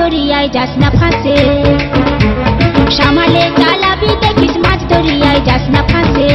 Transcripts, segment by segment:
দরিয়ায় যাস না ফাঁসে, সামালে চালাবি দেখিস মাছ দরিয়ায় যাস না ফাঁসে।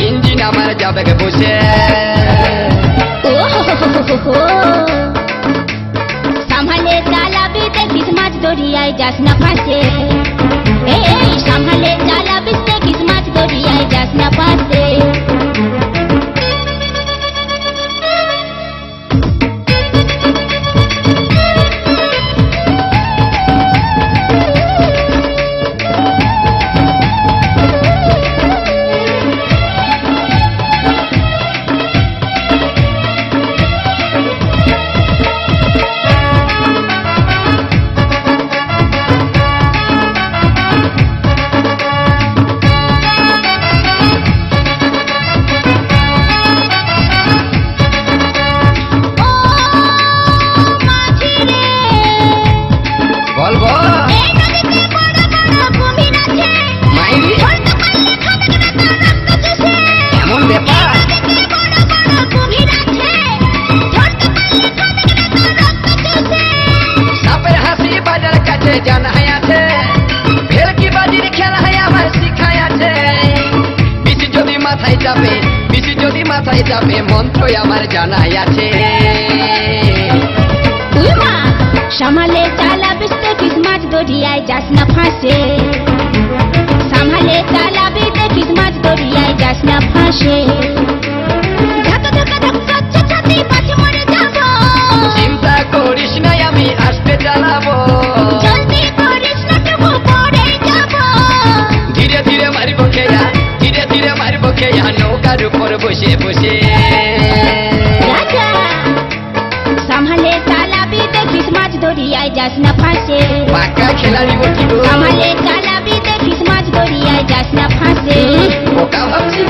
ইঞ্জিন আমার যাবে বসে। সামহালে চালাবি দেখিস মাছ দরিয়ায় যাস না ফাঁসে, এই সামহালে চালাবি দেখিস মাছ দরিয়ায় যাস না ফাঁসে। মাথায় যাবে মন্ত্র আমার জানাই আছে। সামালে চালাবিস দেখিস মাছ দরিয়ায় যাস না ফাঁসে, সামালে চালাবি দেখিস মাছ দরিয়ায় যাস না ফাঁসে। চিন্তা করিস না আমি আস্তে চালাবো, ধীরে ধীরে মারিব খেয়া, ধীরে ধীরে মারিব খেয়া নৌকার উপর বসে বসে। সামহালে চালাবি দেখিস মাছ দরিয়ায় যাস না ফাঁসে, পাকা খেলাড়ি বটি গো। সামহালে চালাবি দেখিস মাছ দরিয়ায় যাস না ফাঁসে। ওকা ভাবছি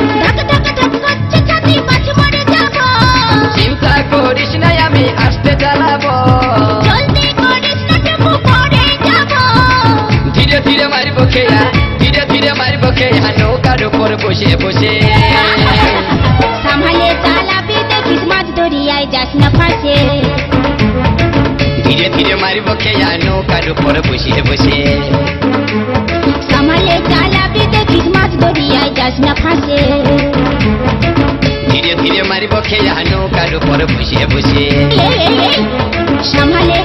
চিন্তা করিস না আমি আস্তে চালাবো, ধীরে ধীরে মারিব খেয়া, ধীরে ধীরে মারিব খেয়া নৌকার উপর বসে বসে। সামহালে চালাবি দেখিস মাছ দরিয়ায় যাস না ফাঁসে, ধীরে ধীরে মারিব খেয়া নৌকার উপর বসে বসে। সামহালে চালাবি দেখিস মাছ দরিয়ায় যাস না ফাঁসে, ধীরে ধীরে মারিব খেয়া নৌকার উপর বসে বসে। সামহালে